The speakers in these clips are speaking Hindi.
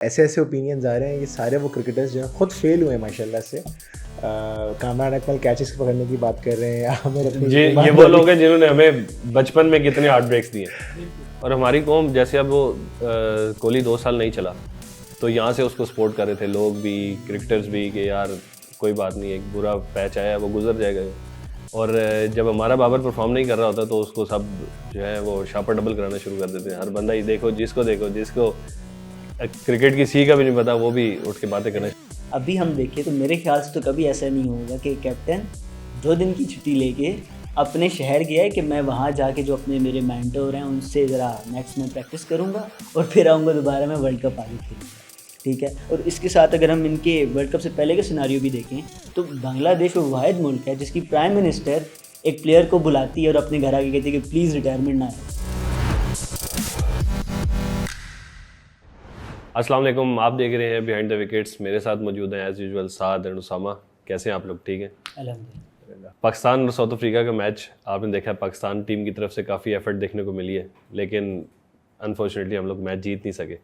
ऐसे ऐसे ओपिनियंस आ रहे हैं, ये सारे वो क्रिकेटर्स जो हैं खुद फेल हुए हैं माशाल्लाह से। कामरान अकमल कैचेस पकड़ने की बात कर रहे हैं, आमिर अपनी ये वो लोग हैं जिन्होंने हमें बचपन में कितने हार्ट ब्रेक्स दिए। और हमारी कौम जैसे अब वो कोहली 2 साल नहीं चला तो यहाँ से उसको सपोर्ट कर रहे थे लोग भी, क्रिकेटर्स भी, कि यार कोई बात नहीं, एक बुरा पैच आया वो गुजर जाएगा। और जब हमारा बाबर परफॉर्म नहीं कर रहा होता तो उसको सब जो है वो शापर डबल कराना शुरू कर देते हैं। हर बंदा ही देखो जिसको क्रिकेट की सी का भी नहीं पता वो भी उठ के बातें करना। अभी हम देखें तो मेरे ख्याल से तो कभी ऐसा नहीं होगा कि कैप्टन 2 दिन की छुट्टी लेके अपने शहर गया है कि मैं वहाँ जाके जो अपने मेरे मेंटोर हैं उनसे ज़रा नेक्स्ट में प्रैक्टिस करूँगा और फिर आऊँगा दोबारा मैं वर्ल्ड कप आगे खेलूँगा। ठीक है, और इसके साथ अगर हम इनके वर्ल्ड कप से पहले के सिनारियो भी देखें तो बांग्लादेश वो वाहिद मुल्क है जिसकी प्राइम मिनिस्टर एक प्लेयर को बुलाती है और अपने घर आके कहती है कि प्लीज़ रिटायरमेंट ना है। अस्सलाम वालेकुम, आप देख रहे हैं बिहाइंड द विकेट्स। मेरे साथ मौजूद हैं as usual Saad and Usama. कैसे हैं आप लोग? ठीक है अल्हम्दुलिल्लाह। पाकिस्तान और साउथ अफ्रीका का मैच आपने देखा, पाकिस्तान टीम की तरफ से काफ़ी एफर्ट देखने को मिली है, लेकिन अनफॉर्चुनेटली हम लोग मैच जीत नहीं सके।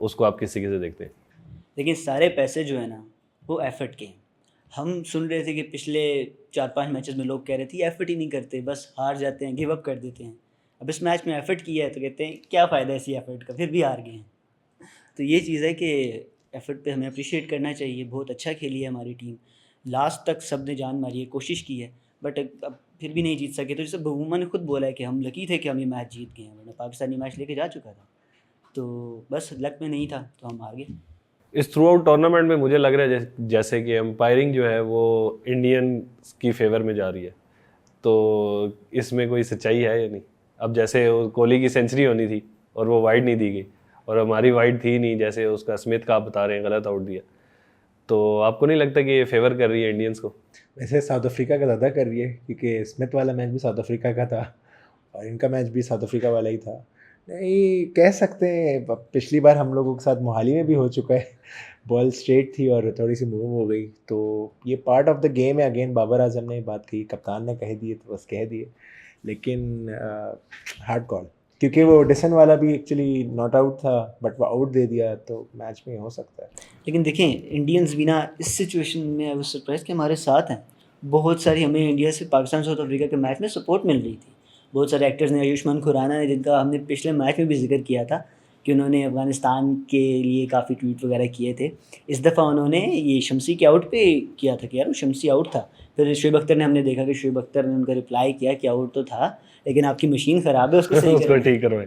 उसको आप किस तरीके से देखते हैं? लेकिन सारे पैसे जो है ना वो एफर्ट के हैं। हम सुन रहे थे कि पिछले 4-5 मैचेस में लोग कह रहे थे एफर्ट ही नहीं करते, बस हार जाते हैं, गिव अप कर देते हैं। अब इस मैच में एफर्ट किया है तो कहते हैं क्या फ़ायदा इसी एफर्ट का, फिर भी हार गए हैं। तो ये चीज़ है कि एफर्ट पे हमें अप्रिशिएट करना चाहिए। बहुत अच्छा खेली है हमारी टीम, लास्ट तक सब ने जान मारी है, कोशिश की है, बट अब फिर भी नहीं जीत सके। तो जैसे बहुमा ने खुद बोला है कि हम लकी थे कि हम ये मैच जीत गए हैं, वरना पाकिस्तानी मैच लेके जा चुका था। तो बस लक में नहीं था तो हम हार गए। इस थ्रू आउट टूर्नामेंट में मुझे लग रहा है जैसे कि एम्पायरिंग जो है वो इंडियन की फेवर में जा रही है, तो इसमें कोई सच्चाई है या नहीं? अब जैसे कोहली की सेंचुरी होनी थी और वो वाइड नहीं दी गई, और हमारी वाइड थी नहीं, जैसे उसका स्मिथ का आप बता रहे हैं गलत आउट दिया, तो आपको नहीं लगता कि ये फेवर कर रही है इंडियंस को? वैसे साउथ अफ्रीका का ज़्यादा कर रही है, क्योंकि स्मिथ वाला मैच भी साउथ अफ्रीका का था और इनका मैच भी साउथ अफ्रीका वाला ही था। नहीं कह सकते हैं, पिछली बार हम लोगों के साथ मोहाली में भी हो चुका है, बॉल स्ट्रेट थी और थोड़ी सी मूव हो गई, तो ये पार्ट ऑफ द गेम है। अगेन बाबर आजम ने बात कही, कप्तान ने कह दिए तो बस कह दिए, लेकिन हार्ड कॉल, क्योंकि वो डिसन वाला भी एक्चुअली नॉट आउट था बट वो आउट दे दिया, तो मैच में हो सकता है। लेकिन देखें इंडियंस भी ना इस सिचुएशन में आई वाज सरप्राइज कि हमारे साथ हैं। बहुत सारी हमें इंडिया से पाकिस्तान साउथ अफ्रीका के मैच में सपोर्ट मिल रही थी। बहुत सारे एक्टर्स ने, आयुष्मान खुराना ने, जिनका हमने पिछले मैच में भी जिक्र किया था कि उन्होंने अफ़गानिस्तान के लिए काफ़ी ट्वीट वगैरह किए थे। इस दफ़ा उन्होंने ये शम्सी के आउट पे किया था कि यार वो शम्सी आउट था। फिर शुएब अख्तर ने, हमने देखा कि शुएब अख्तर ने उनका रिप्लाई किया कि आउट तो था लेकिन आपकी मशीन ख़राब है, उसको सही उसको करें। ठीक करवाएं।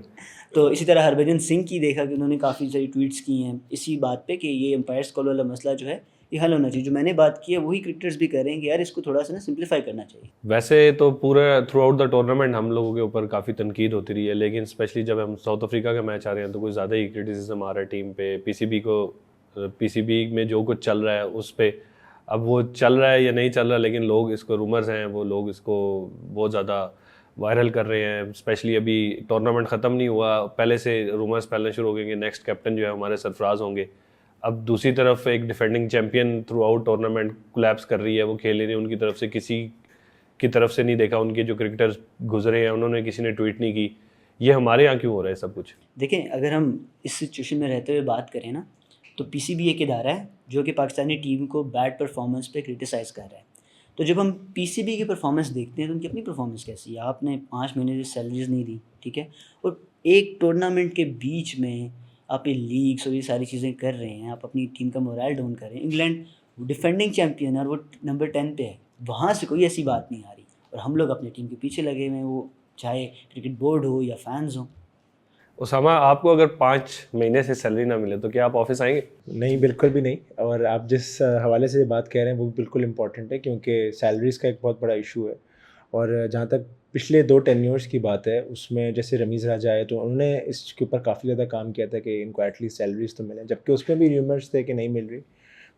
तो इसी तरह हरभजन सिंह की देखा कि उन्होंने काफ़ी सारी ट्वीट्स की हैं इसी बात पे कि ये एम्पायर्स कॉल वाला मसला जो है ये हल होना चाहिए। जो मैंने बात की है वही क्रिकेटर्स भी कर रहे हैं कि यार इसको थोड़ा सा ना सिंप्लीफाई करना चाहिए। वैसे तो पूरा थ्रू आउट द टूर्नामेंट हम लोगों के ऊपर काफ़ी तनकीद होती रही है, लेकिन स्पेशली जब हम साउथ अफ्रीका का मैच आ रहे हैं तो कुछ ज़्यादा ही क्रिटिसिज्म आ रहा है टीम पे। पीसीबी में जो कुछ चल रहा है उस पर, अब वो चल रहा है या नहीं चल रहा, लेकिन लोग इसको, रूमर्स हैं वो लोग इसको बहुत ज़्यादा वायरल कर रहे हैं। स्पेशली अभी टूर्नामेंट ख़त्म नहीं हुआ, पहले से रूमर्स फैलने शुरू हो गए कि नेक्स्ट कैप्टन जो है हमारे सरफराज होंगे। अब दूसरी तरफ एक defending champion through out tournament collapse कर रही है, वो खेल ही नहीं, उनकी तरफ से किसी की तरफ से नहीं देखा, उनके जो क्रिकेटर्स गुजरे हैं उन्होंने किसी ने ट्वीट नहीं की। ये हमारे यहाँ क्यों हो रहा है सब कुछ? देखें अगर हम इस सिचुएशन में रहते हुए बात करें ना तो पीसीबी एक इदारा है जो कि पाकिस्तानी टीम को बैड परफॉर्मेंस पे क्रिटिसाइज़ कर रहा है। तो जब हम पीसीबी की परफॉर्मेंस देखते हैं तो उनकी अपनी परफॉर्मेंस कैसी है। आपने 5 महीने से सैलरीज नहीं दी, ठीक है, और एक टूर्नामेंट के बीच में आप ये लीग्स और ये सारी चीज़ें कर रहे हैं, आप अपनी टीम का मोरल डाउन कर रहे हैं। इंग्लैंड डिफेंडिंग चैम्पियन है और वो नंबर 10 पे है, वहाँ से कोई ऐसी बात नहीं आ रही और हम लोग अपनी टीम के पीछे लगे हुए हैं, वो चाहे क्रिकेट बोर्ड हो या फैंस हो। उसामा, आपको अगर 5 महीने से सैलरी ना मिले तो क्या आप ऑफिस आएंगे? नहीं, बिल्कुल भी नहीं। और आप जिस हवाले से बात कह रहे हैं वो भी बिल्कुल इम्पॉर्टेंट है, क्योंकि सैलरीज़ का एक बहुत बड़ा इशू है। और जहाँ तक पिछले 2 टेन्योर्स की बात है, उसमें जैसे रमीज़ राजा आए तो उन्होंने इसके ऊपर काफ़ी ज़्यादा काम किया था कि इनको एटलीस्ट सैलरीज़ तो मिलें, जबकि उसमें भी र्यूमर्स थे कि नहीं मिल रही।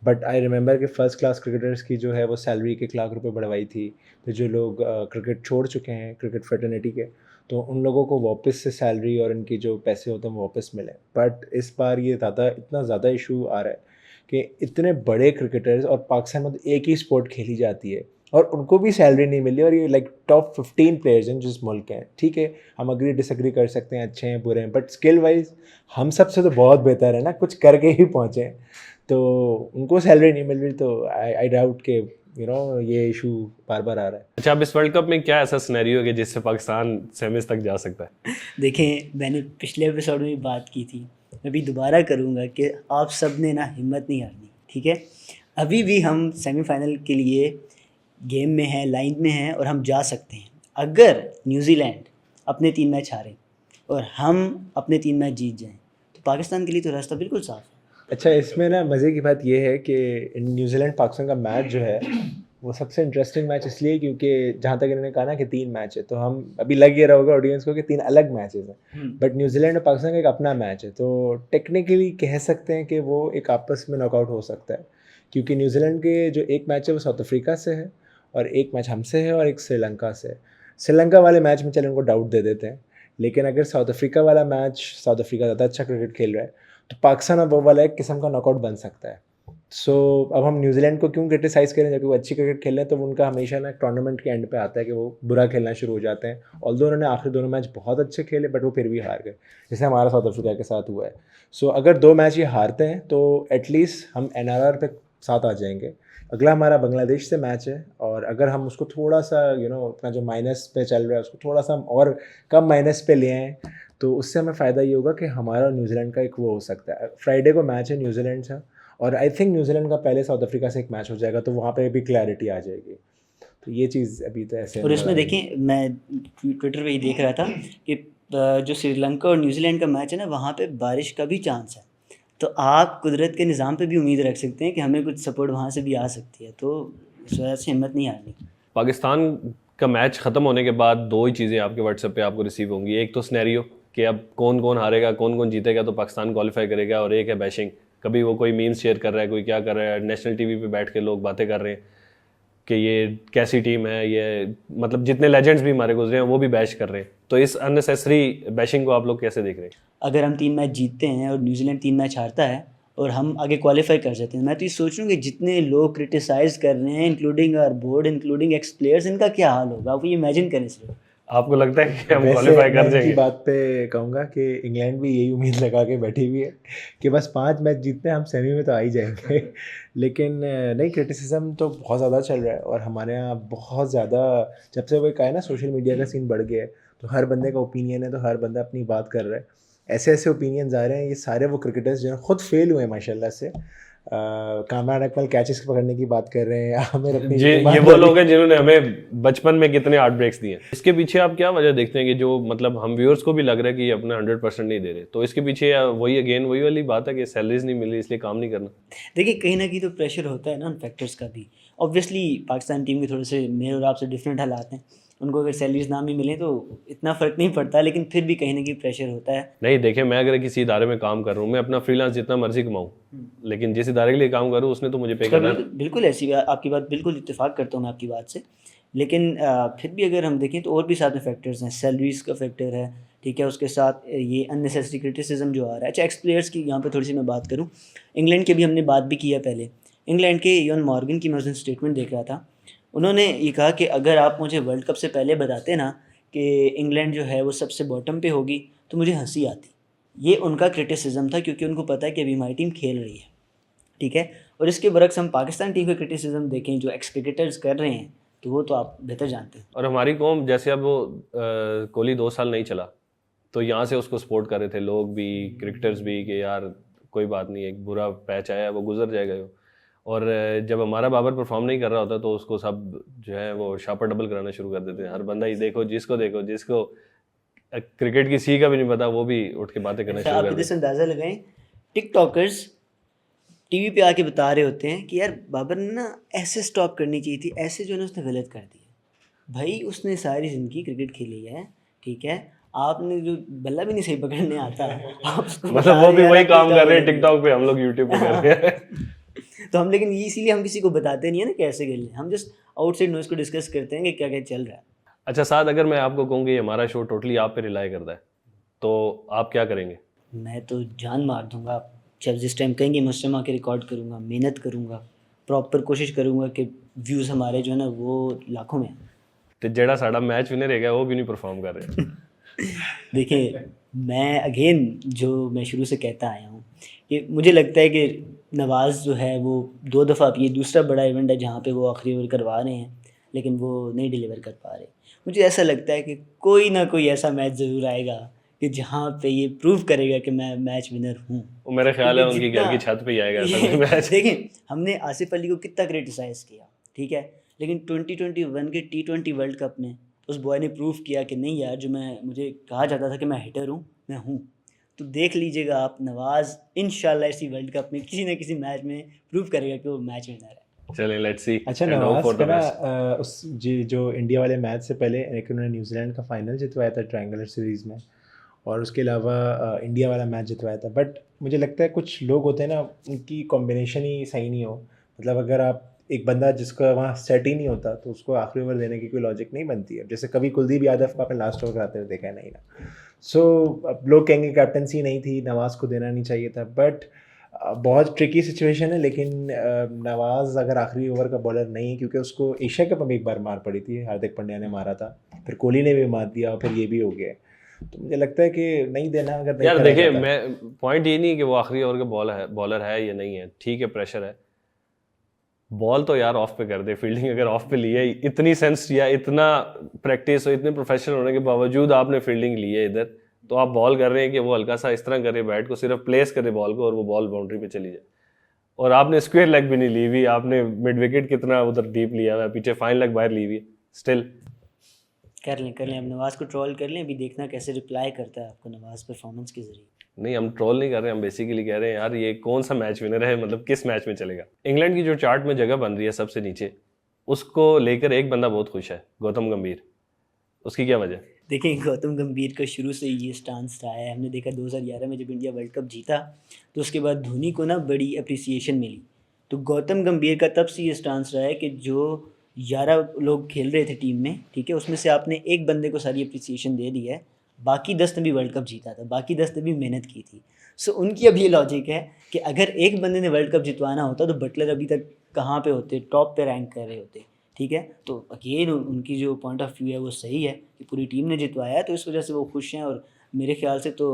बट आई रिमेंबर कि फ़र्स्ट क्लास क्रिकेटर्स की जो है वो सैलरी 1 लाख रुपए बढ़वाई थी। तो जो लोग क्रिकेट छोड़ चुके हैं, क्रिकेट फ्रेटर्निटी के, तो उन लोगों को वापस से सैलरी और इनकी जो पैसे होते हैं वो वापस मिले। बट इस बार ये इतना ज़्यादा इशू आ रहा है कि इतने बड़े क्रिकेटर्स, और पाकिस्तान में तो एक ही स्पोर्ट खेली जाती है, और उनको भी सैलरी नहीं मिली, और ये लाइक टॉप 15 प्लेयर्स हैं जिस मुल्क के हैं। ठीक है, हम अग्री डिसएग्री कर सकते हैं, अच्छे हैं बुरे हैं, बट स्किल वाइज हम सबसे तो बहुत बेहतर है ना, कुछ करके ही पहुँचे हैं। तो उनको सैलरी नहीं मिल रही, तो आई डाउट के ये इशू बार बार आ रहा है। अच्छा, अब इस वर्ल्ड कप में क्या ऐसा सिनेरियो है कि जिससे पाकिस्तान सेमीज तक जा सकता है? देखें, मैंने पिछले एपिसोड में भी बात की थी, मैं भी दोबारा करूँगा कि आप सब ने ना हिम्मत नहीं हारनी, ठीक है। अभी भी हम सेमीफाइनल के लिए गेम में हैं, लाइन में हैं, और हम जा सकते हैं। अगर न्यूजीलैंड अपने 3 मैच हारे और हम अपने 3 मैच जीत जाएं, तो पाकिस्तान के लिए तो रास्ता बिल्कुल साफ है। अच्छा, इसमें ना मज़े की बात ये है कि न्यूजीलैंड पाकिस्तान का मैच जो है वो सबसे इंटरेस्टिंग मैच इसलिए क्योंकि जहाँ तक इन्होंने कहा ना कि 3 मैच है, तो हम अभी लग ये रहा होगा ऑडियंस को कि 3 अलग मैचेस हैं, बट न्यूजीलैंड और पाकिस्तान का एक अपना मैच है। तो टेक्निकली कह सकते हैं कि वो एक आपस में नॉकआउट हो सकता है, क्योंकि न्यूजीलैंड के जो एक मैच है वो साउथ अफ्रीका से है, और एक मैच हमसे है, और एक श्रीलंका से है। श्रीलंका वाले मैच में चले उनको डाउट दे देते हैं, लेकिन अगर साउथ अफ्रीका वाला मैच, साउथ अफ्रीका ज़्यादा अच्छा क्रिकेट खेल रहा है, तो पाकिस्तान अब वो वाला एक किस्म का नॉकआउट बन सकता है। सो अब हम न्यूजीलैंड को क्यों क्रिटिसाइज़ करें, जबकि वो अच्छी क्रिकेट खेल रहे हैं, तो उनका हमेशा ना टूर्नामेंट के एंड पे आता है कि वो बुरा खेलना शुरू हो जाते हैं। ऑल्दो उन्होंने आखिरी दोनों मैच बहुत अच्छे खेले, बट वो फिर भी हार गए, जैसे हमारा साउथ अफ्रीका के साथ हुआ है। सो अगर 2 मैच ये हारते हैं तो एटलीस्ट हम NRR पे साथ आ जाएंगे। अगला हमारा बांग्लादेश से मैच है, और अगर हम उसको थोड़ा सा अपना जो माइनस पे चल रहा है उसको थोड़ा सा हम और कम माइनस पे ले आएँ, तो उससे हमें फ़ायदा ये होगा कि हमारा और न्यूजीलैंड का एक वो हो सकता है। फ्राइडे को मैच है न्यूजीलैंड से, और आई थिंक न्यूजीलैंड का पहले साउथ अफ्रीका से एक मैच हो जाएगा, तो वहाँ पे भी क्लैरिटी आ जाएगी। तो ये चीज़ अभी तो ऐसे और इसमें देखें, मैं ट्विटर पे ही देख रहा था कि जो श्रीलंका और न्यूजीलैंड का मैच है ना, वहाँ पे बारिश का भी चांस है। तो आप कुदरत के निज़ाम पे भी उम्मीद रख सकते हैं कि हमें कुछ सपोर्ट वहाँ से भी आ सकती है। तो इस वजह से हिम्मत नहीं हारनी। पाकिस्तान का मैच ख़त्म होने के बाद 2 ही चीज़ें आपके व्हाट्सएप पे आपको रिसीव होंगी। एक तो सिनेरियो कि अब कौन कौन हारेगा, कौन कौन जीतेगा, तो पाकिस्तान क्वालिफाई करेगा, और एक है बैशिंग। कभी वो कोई मीम्स शेयर कर रहा है, कोई क्या कर रहा है, नेशनल टीवी पे बैठ के लोग बातें कर रहे हैं कि ये कैसी टीम है, ये मतलब जितने लेजेंड्स भी हमारे गुजरे हैं वो भी बैश कर रहे हैं। तो इस अननेसेसरी बैशिंग को आप लोग कैसे देख रहे हैं? अगर हम 3 मैच जीतते हैं और न्यूजीलैंड 3 मैच हारता है और हम आगे क्वालिफाई कर जाते हैं, मैं तो ये सोच रहा हूँ कि जितने लोग क्रिटिसाइज़ कर रहे हैं, including our board, including ex players, इनका क्या हाल होगा, आप ये इमेजिन करें सिर्फ। आपको लगता है कि हम वैसे क्वालिफाई मैं कर इनकी जाएंगे? बात पे कहूँगा कि इंग्लैंड भी यही उम्मीद लगा के बैठी हुई है कि बस 5 मैच जीतते हैं हम सेमी में तो आ ही जाएंगे। लेकिन नहीं, क्रिटिसिज्म तो बहुत ज़्यादा चल रहा है, और हमारे यहाँ बहुत ज़्यादा, जब से वो एक आया ना सोशल मीडिया का सीन बढ़ गया है, तो हर बंदे का ओपिनियन है, तो हर बंदा अपनी बात कर रहा है। ऐसे ऐसे ओपिनियंस आ रहे हैं, ये सारे वो क्रिकेटर्स जो हैं खुद फेल हुए हैं माशाल्लाह से। कामरान अकमल कैचेस पकड़ने की बात कर रहे हैं, आमिर अपनी ये वो लोग हैं जिन्होंने हमें बचपन में कितने हार्ट ब्रेक्स दिए। इसके पीछे आप क्या वजह देखते हैं कि जो मतलब हम व्यूअर्स को भी लग रहा है कि ये अपना 100% नहीं दे रहे, तो इसके पीछे वही वाली बात है कि सैलरीज नहीं मिली इसलिए काम नहीं करना? देखिए, कहीं ना कहीं तो प्रेशर होता है ना उन फैक्टर्स का भी। ऑब्वियसली पाकिस्तान टीम के थोड़े से मेरे और आपसे डिफरेंट हालात हैं, उनको अगर सैलरीज ना भी मिले तो इतना फ़र्क नहीं पड़ता, लेकिन फिर भी कहीं ना कहीं प्रेशर होता है। नहीं, देखिए, मैं अगर किसी इदारे में काम कर रहा हूँ, मैं अपना फ्रीलांस जितना मर्जी कमाऊँ, लेकिन जिस इदारे के लिए काम कर रहा हूँ उसने तो मुझे पे करना है। बिल्कुल ऐसी आपकी बात, बिल्कुल इत्तेफाक करता हूँ मैं आपकी बात से। लेकिन फिर भी अगर हम देखें तो और भी साथ में फैक्टर्स हैं, सैलरीज का फैक्टर है, ठीक है, उसके साथ ये अननेसेसरी क्रिटिसिज्म जो आ रहा है। अच्छा, एक्स प्लेयर्स की यहाँ पे थोड़ी सी मैं बात करूँ, इंग्लैंड की भी हमने बात भी की है पहले। इंग्लैंड के इयान मॉर्गन की मैं उस दिन स्टेटमेंट देख रहा था, उन्होंने ये कहा कि अगर आप मुझे वर्ल्ड कप से पहले बताते ना कि इंग्लैंड जो है वो सबसे बॉटम पे होगी, तो मुझे हंसी आती। ये उनका क्रिटिसिज्म था, क्योंकि उनको पता है कि अभी हमारी टीम खेल रही है, ठीक है। और इसके बरक्स हम पाकिस्तान टीम का क्रिटिसिज्म देखें जो एक्स क्रिकेटर्स कर रहे हैं, तो वो तो आप बेहतर जानते हैं। और हमारी कौम, जैसे अब वो कोहली 2 साल नहीं चला, तो यहाँ से उसको सपोर्ट कर रहे थे लोग भी, क्रिकेटर्स भी, कि यार कोई बात नहीं, एक बुरा पैच आया वो गुजर जाएगा यो। और जब हमारा बाबर परफॉर्म नहीं कर रहा होता तो उसको सब जो है वो शापर डबल कराना शुरू कर देते हैं। हर बंदा ही देखो जिसको क्रिकेट की सी का भी नहीं पता, वो भी उठ के बातें करना शुरू आप कर इधर देते से अंदाज़ा लगाएं, टिकटॉकर्स टीवी पे आके बता रहे होते हैं कि यार बाबर ने ना ऐसे स्टॉप करनी चाहिए थी, ऐसे जो है ना उसने गलत कर दिया। भाई उसने सारी ज़िंदगी क्रिकेट खेली है, ठीक है, आपने जो बल्ला भी नहीं सही पकड़ने आता आप उसको बता मतलब वो रहे भी यार वही आप काम क्या कर रहे हैं करेंगे। टिकटॉक पे, हम लोग यूट्यूब पे कर रहे हैं। तो हम, लेकिन ये इसीलिए हम किसी को बताते नहीं है ना कैसे खेलने, हम जस्ट आउटसाइड नॉइस को डिस्कस करते हैं कि क्या क्या चल रहा है। अच्छा साद, अगर मैं आपको कहूँ कि हमारा शो टोटली आप पे रिलाई करता है, तो आप क्या करेंगे? मैं तो जान मार दूंगा, आप जब जिस टाइम कहेंगे मैं उस टाइम आके रिकॉर्ड करूँगा, मेहनत करूँगा, प्रॉपर कोशिश करूँगा कि व्यूज़ हमारे जो है ना वो लाखों में आएं। ਤੇ ਜਿਹੜਾ ਸਾਡਾ ਮੈਚ ਵਿਨਰ ਹੈਗਾ ਉਹ क्यों नहीं परफॉर्म कर रहे? देखिए, मैं अगेन जो मैं शुरू से कहता आया हूँ कि मुझे लगता है कि नवाज़ जो है वो 2 दफ़ा, अब ये दूसरा बड़ा इवेंट है जहाँ पे वो आखिरी ओवर करवा रहे हैं, लेकिन वो नहीं डिलीवर कर पा रहे। मुझे ऐसा लगता है कि कोई ना कोई ऐसा मैच ज़रूर आएगा कि जहाँ पे ये प्रूव करेगा कि मैं मैच विनर हूँ। वो मेरा ख्याल है क्योंकि उनकी घर की जितना छत पे ही आएगा ऐसा कोई मैच। देखें, हमने आसिफ अली को कितना क्रिटिसाइज़ किया, ठीक है, लेकिन 2021 के T20 वर्ल्ड कप में उस बॉय ने प्रूव किया कि नहीं यार, जो मुझे कहा जाता था कि मैं हिटर हूँ, मैं हूँ। तो देख लीजिएगा आप, नवाज़ इंशाल्लाह इसी वर्ल्ड कप में किसी न किसी मैच में प्रूव करेगा कि वो मैच विनर है। चलें, लेट्स सी। अच्छा, नवाज का ना उस जो इंडिया वाले मैच से पहले एक उन्होंने न्यूजीलैंड का फाइनल जितवाया था ट्रायंगुलर सीरीज़ में, और उसके अलावा इंडिया वाला मैच जितवाया था। बट मुझे लगता है कुछ लोग होते हैं ना, उनकी कॉम्बिनेशन ही सही नहीं हो। मतलब अगर आप एक बंदा जिसका वहाँ सेट ही नहीं होता तो उसको आखिरी ओवर देने की कोई लॉजिक नहीं बनती है। जैसे कभी कुलदीप यादव को आपने लास्ट ओवर कराते हुए देखा है, नहीं ना। सो अब लोग कहेंगे कैप्टनसी नहीं थी, नवाज़ को देना नहीं चाहिए था। बट बहुत ट्रिकी सिचुएशन है। लेकिन नवाज़ अगर आखिरी ओवर का बॉलर नहीं है, क्योंकि उसको एशिया कप में एक बार मार पड़ी थी, हार्दिक पांड्या ने मारा था, फिर कोहली ने भी मार दिया और फिर ये भी हो गया। तो मुझे लगता है कि नहीं देना, अगर नहीं यार करा देखिए, जाता। मैं पॉइंट ये नहीं है कि वो आखिरी ओवर का बॉलर है या नहीं है, ठीक है, प्रेशर है, बॉल तो यार ऑफ पे कर दे। फील्डिंग अगर ऑफ पे ली है, इतनी सेंस या इतना प्रैक्टिस और इतने प्रोफेशनल होने के बावजूद आपने फील्डिंग ली है इधर, तो आप बॉल कर रहे हैं कि वो हल्का सा इस तरह करे बैट को, सिर्फ प्लेस करे बॉल को और वो बॉल बाउंड्री पे चली जाए। और आपने स्क्वायर लेग भी नहीं ली हुई, आपने मिड विकेट कितना उधर डीप लिया हुआ है, पीछे फाइन लेग बाहर ली हुई है, स्टिल। कर लें, अब नवाज़ को ट्रोल कर लें, अभी देखना कैसे रिप्लाई करता है आपको नवाज़ परफॉर्मेंस के ज़रिए। नहीं, हम ट्रोल नहीं कर रहे, हम बेसिकली कह रहे हैं यार ये कौन सा मैच विनर है, मतलब किस मैच में चलेगा। इंग्लैंड की जो चार्ट में जगह बन रही है सबसे नीचे, उसको लेकर एक बंदा बहुत खुश है, गौतम गंभीर। उसकी क्या वजह? देखिए, गौतम गंभीर का शुरू से ये स्टांस रहा है। हमने देखा 2011 में जब इंडिया वर्ल्ड कप जीता तो उसके बाद धोनी को ना बड़ी अप्रिसिएशन मिली। तो गौतम गंभीर का तब से ये स्टांस रहा है कि जो 11 लोग खेल रहे थे टीम में, ठीक है, उसमें से आपने एक बंदे को सारी अप्रिसिएशन दे दी है, बाकी 10 ने भी वर्ल्ड कप जीता था, बाकी 10 ने भी मेहनत की थी। सो उनकी अब ये लॉजिक है कि अगर एक बंदे ने वर्ल्ड कप जितवाना होता तो बटलर अभी तक कहाँ पे होते, टॉप पे रैंक कर रहे होते, ठीक है। तो अगेन उनकी जो पॉइंट ऑफ व्यू है वो सही है कि पूरी टीम ने जितवाया है, तो इस वजह से वो खुश हैं। और मेरे ख्याल से तो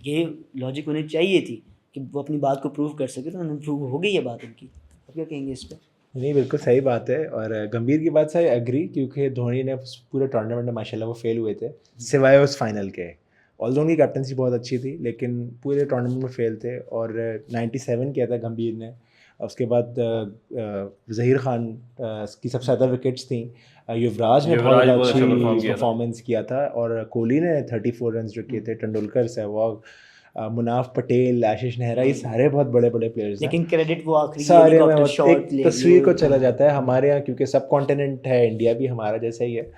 ये लॉजिक उन्हें चाहिए थी कि वो अपनी बात को प्रूव कर सके, तो उन्हें प्रूव हो गई है बात उनकी। अब क्या कहेंगे इस पर? नहीं, बिल्कुल सही बात है। और गंभीर की बात से एग्री, क्योंकि धोनी ने पूरे टूर्नामेंट में माशाल्लाह वो फेल हुए थे, सिवाय उस फाइनल के। ऑल्दो उनकी कैप्टनसी बहुत अच्छी थी, लेकिन पूरे टूर्नामेंट में फेल थे। और 97 किया था गंभीर ने। उसके बाद ज़हीर खान की सबसे ज़्यादा विकेट्स थी, युवराज ने बहुत अच्छी परफॉर्मेंस किया था, और कोहली ने 34 रन जो किए थे, तेंदुलकर, सहवाग, मुनाफ पटेल, आशीष नेहरा, ये सारे बहुत बड़े बड़े प्लेयर्स हैं। लेकिन क्रेडिट वो आखिरी सारे में हेलीकॉप्टर एक शॉट तस्वीर को चला जाता है हमारे यहाँ, क्योंकि सब कॉन्टिनेंट है, इंडिया भी हमारा जैसा ही है।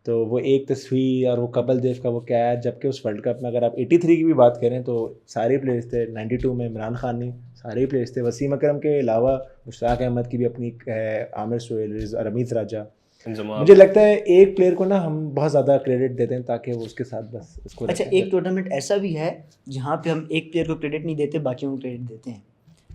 तो वो एक तस्वीर और वो कपिल देव का वो क्या है, जबकि उस वर्ल्ड कप में अगर आप 83 की भी बात करें तो सारे प्लेयर्स थे। 92 में इमरान खान नहीं, सारे प्लेयर्स थे। वसीम अकरम के अलावा मुश्ताक अहमद की भी अपनी है, आमिर सुहेल, रमीज राजा। मुझे लगता है एक प्लेयर को ना हम बहुत ज़्यादा क्रेडिट देते हैं ताकि वो उसके साथ बस उसको। अच्छा, एक टूर्नामेंट ऐसा भी है जहाँ पे हम एक प्लेयर को क्रेडिट नहीं देते, बाकियों को क्रेडिट देते हैं।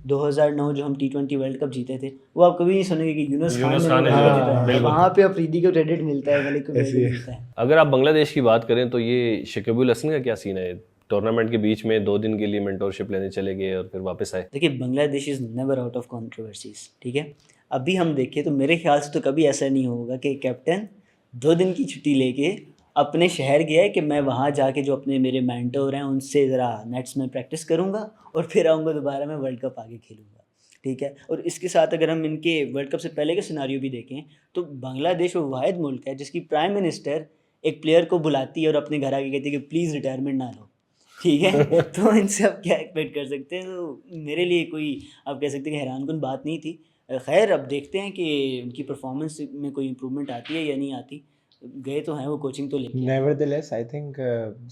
2009 जो हम T20 वर्ल्ड कप जीते थे, वो आप कभी नहीं सुनेंगे कि यूनुस खान ने जीता है। वहाँ पे अफरीदी को क्रेडिट मिलता है, मलिक को क्रेडिट मिलता है। अगर आप बांग्लादेश की बात करें तो ये शकीबुल हसन का क्या सीन है? टूर्नामेंट के बीच में 2 दिन के लिए मेंटोरशिप लेने चले गए और फिर वापस आए। देखिए, Bangladesh is never out of controversies, ठीक है। अभी हम देखें तो मेरे ख्याल से तो कभी ऐसा नहीं होगा कि कैप्टन 2 दिन की छुट्टी लेके अपने शहर गया है कि मैं वहाँ जाके जो अपने मेरे मेंटोर हैं उनसे ज़रा नेट्स में प्रैक्टिस करूँगा और फिर आऊँगा दोबारा, मैं वर्ल्ड कप आगे खेलूँगा, ठीक है। और इसके साथ अगर हम इनके वर्ल्ड कप से पहले के सिनारियो भी देखें तो बांग्लादेश वो वाहिद मुल्क है जिसकी प्राइम मिनिस्टर एक प्लेयर को बुलाती है और अपने घर आके कहती है कि प्लीज़ रिटायरमेंट ना लो, ठीक है। तो इनसे आप क्या एक्सपेक्ट कर सकते हैं? तो मेरे लिए कोई आप कह सकते हैं कि हैरानकुन बात नहीं थी। खैर, अब देखते हैं कि उनकी परफॉर्मेंस में कोई इम्प्रूवमेंट आती है या नहीं आती। गए तो हैं वो, कोचिंग तो लेके। Nevertheless I think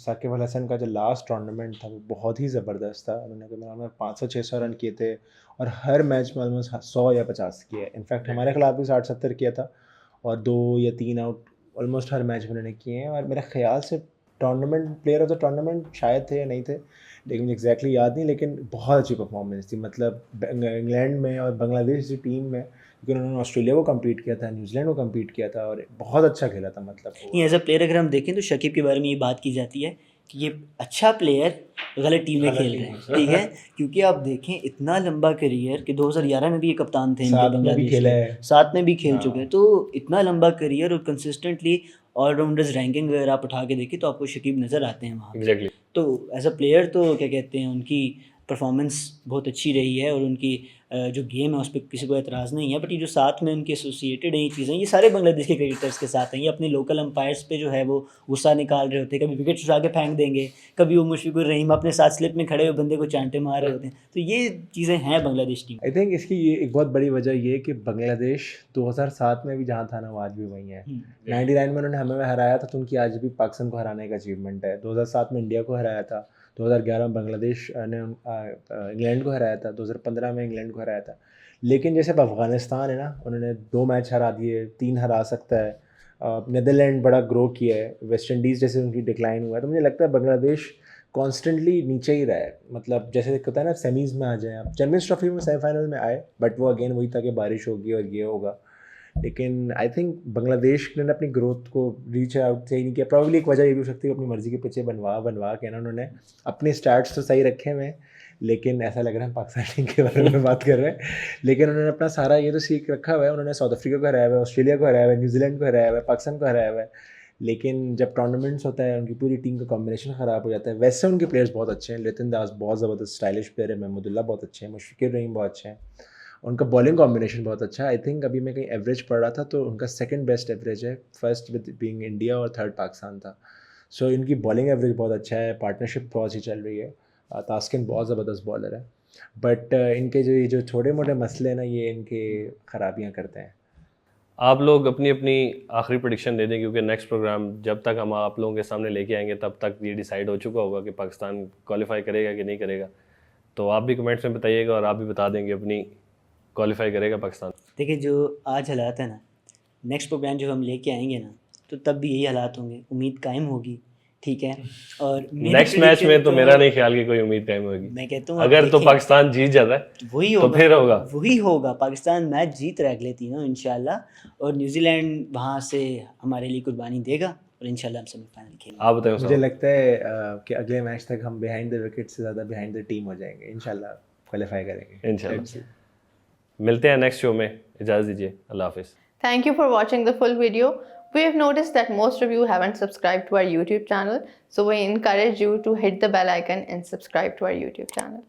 Shakib Al Hasan का जो लास्ट टूर्नामेंट था वो बहुत ही ज़बरदस्त था। उन्होंने 500-600 रन किए थे और हर मैच में ऑलमोस्ट 100 या 50 किए। इनफैक्ट हमारे खिलाफ भी 60-70 किया था और 2 या 3 आउट ऑलमोस्ट हर मैच में उन्होंने किए हैं। और मेरे ख्याल से tournament player of the tournament शायद थे या नहीं थे, लेकिन मुझे एग्जैक्टली याद नहीं, लेकिन बहुत अच्छी परफॉर्मेंस थी। मतलब इंग्लैंड में और बांग्लादेश की टीम में, क्योंकि उन्होंने ऑस्ट्रेलिया को कम्पीट किया था, न्यूजीलैंड को कम्पीट किया था और बहुत अच्छा खेला था। मतलब नहीं, एज अ प्लेयर अगर हम देखें तो शकीब के बारे में ये बात की जाती है कि ये अच्छा प्लेयर गलत टीम में खेल रहे हैं, ठीक है, क्योंकि आप देखें इतना लंबा करियर कि 2011 में भी ये कप्तान थे इनके साथ में भी बांग्लादेश खेला के, है। साथ में भी खेल हाँ। चुके हैं, तो इतना लंबा करियर और कंसिस्टेंटली ऑलराउंडर्स रैंकिंग अगर आप उठा के देखें तो आपको शकीब नज़र आते हैं वहाँ पे। एग्जैक्टली। तो एज अ प्लेयर तो क्या कहते हैं, उनकी परफॉर्मेंस बहुत अच्छी रही है और उनकी जो गेम है उस पर किसी को एतराज़ नहीं है। बट ये जो साथ में उनके एसोसिएटेड हैं ये चीज़ें, ये सारे बांग्लादेश के क्रिकेटर्स के साथ हैं। ये अपने लोकल अंपायर्स पे जो है वो गुस्सा निकाल रहे होते हैं, कभी विकेट उठा के फेंक देंगे, कभी वो मुशफिकुर रहीम अपने साथ स्लिप में खड़े हुए बंदे को चांटे मार रहे होते हैं। तो ये चीज़ें हैं बांग्लादेश टीम। आई थिंक इसकी ये एक बहुत बड़ी वजह ये है कि बांग्लादेश 2007 में भी जहाँ था ना वो आज भी वहीं है। 99 में उन्होंने हमें हराया था, तो उनकी आज भी पाकिस्तान को हराने का अचीवमेंट है। 2007 में इंडिया को हराया था, 2011 में बांग्लादेश ने इंग्लैंड को हराया था, 2015 में इंग्लैंड को हराया था। लेकिन जैसे अब अफ़गानिस्तान है ना, उन्होंने 2 मैच हरा दिए, 3 हरा सकता है। नीदरलैंड बड़ा ग्रो किया है, वेस्ट इंडीज़ जैसे उनकी डिक्लाइन हुआ है। तो मुझे लगता है बांग्लादेश कॉन्स्टेंटली नीचे ही रहा है। मतलब जैसे होता है ना सेमीज़ में आ जाए, आप चैम्पियंस ट्रॉफी में सेमीफाइनल में आए, बट वो अगेन वही था कि बारिश होगी और ये होगा। लेकिन आई थिंक बांग्लादेश ने अपनी ग्रोथ को रीच आउट सही नहीं किया। प्रॉब्ली एक वजह ये भी हो सकती है अपनी मर्ज़ी के पीछे बनवा के ना उन्होंने अपने स्टार्ट्स तो सही रखे हुए हैं, लेकिन ऐसा लग रहा है पाकिस्तान टीम के बारे में बात कर रहे हैं, लेकिन उन्होंने अपना सारा ये तो सीख रखा हुआ है। उन्होंने साउथ अफ्रीका को हराया हुआ है, ऑस्ट्रेलिया को हराया हुआ है, न्यूजीलैंड को हराया हुआ है, पाकिस्तान को हराया हुआ है। लेकिन जब टूर्नामेंट्स होता है उनकी पूरी टीम का कॉम्बिनेशन ख़राब हो जाता है। वैसे उनके प्लेयर्स बहुत अच्छे हैं, लितिन दास बहुत ज़बरदस्त स्टाइलिश प्लेयर है, महमूदुल्लाह बहुत अच्छे हैं, मुशफिकुर रहीम बहुत अच्छे हैं, उनका बॉलिंग कॉम्बिनेशन बहुत अच्छा है। आई थिंक अभी मैं कहीं एवरेज पढ़ रहा था तो उनका सेकंड बेस्ट एवरेज है, फर्स्ट विद बीइंग इंडिया और थर्ड पाकिस्तान था। सो इनकी बॉलिंग एवरेज बहुत अच्छा है, पार्टनरशिप बहुत अच्छी चल रही है। तास्किन बहुत ज़बरदस्त बॉलर है, बट इनके जो ये जो छोटे मोटे मसले हैं ना, ये इनके ख़राबियाँ करते हैं। आप लोग अपनी अपनी आखिरी प्रेडिक्शन दे दें, क्योंकि नेक्स्ट प्रोग्राम जब तक हम आप लोगों के सामने लेके आएंगे तब तक ये डिसाइड हो चुका होगा कि पाकिस्तान क्वालिफाई करेगा कि नहीं करेगा। तो आप भी कमेंट्स में बताइएगा और आप भी बता देंगे अपनी क्वालिफाई करेगा पाकिस्तान। देखिए जो आज हालात है ना, नेक्स्ट प्रोग्राम जब हम लेके आएंगे ना तो तब भी यही हालात होंगे, उम्मीद कायम होगी, ठीक है। और नेक्स्ट मैच में तो मेरा नहीं ख्याल कि कोई उम्मीद कायम होगी। मैं कहता हूँ अगर तो पाकिस्तान जीत जाता है वही तो होगा, फिर होगा, वही होगा। पाकिस्तान मैच जीत रहा अगले तीनों इंशाल्लाह, और न्यूजीलैंड वहाँ से हमारे लिए कुर्बानी देगा और इंशाल्लाह हम सेमीफाइनल खेलेंगे। आप बताएं। मुझे लगता है कि अगले मैच तक हम बिहाइंड द विकेट से ज़्यादा बिहाइंड द टीम हो जाएंगे, इंशाल्लाह क्वालिफाई करेंगे इंशाल्लाह। मिलते हैं नेक्स्ट शो में, इजाज़त दीजिए, अल्लाह हाफिज़। Thank you for watching the full video. We have noticed that most of you haven't subscribed to our YouTube channel, so we encourage you to hit the bell icon and subscribe to our YouTube channel.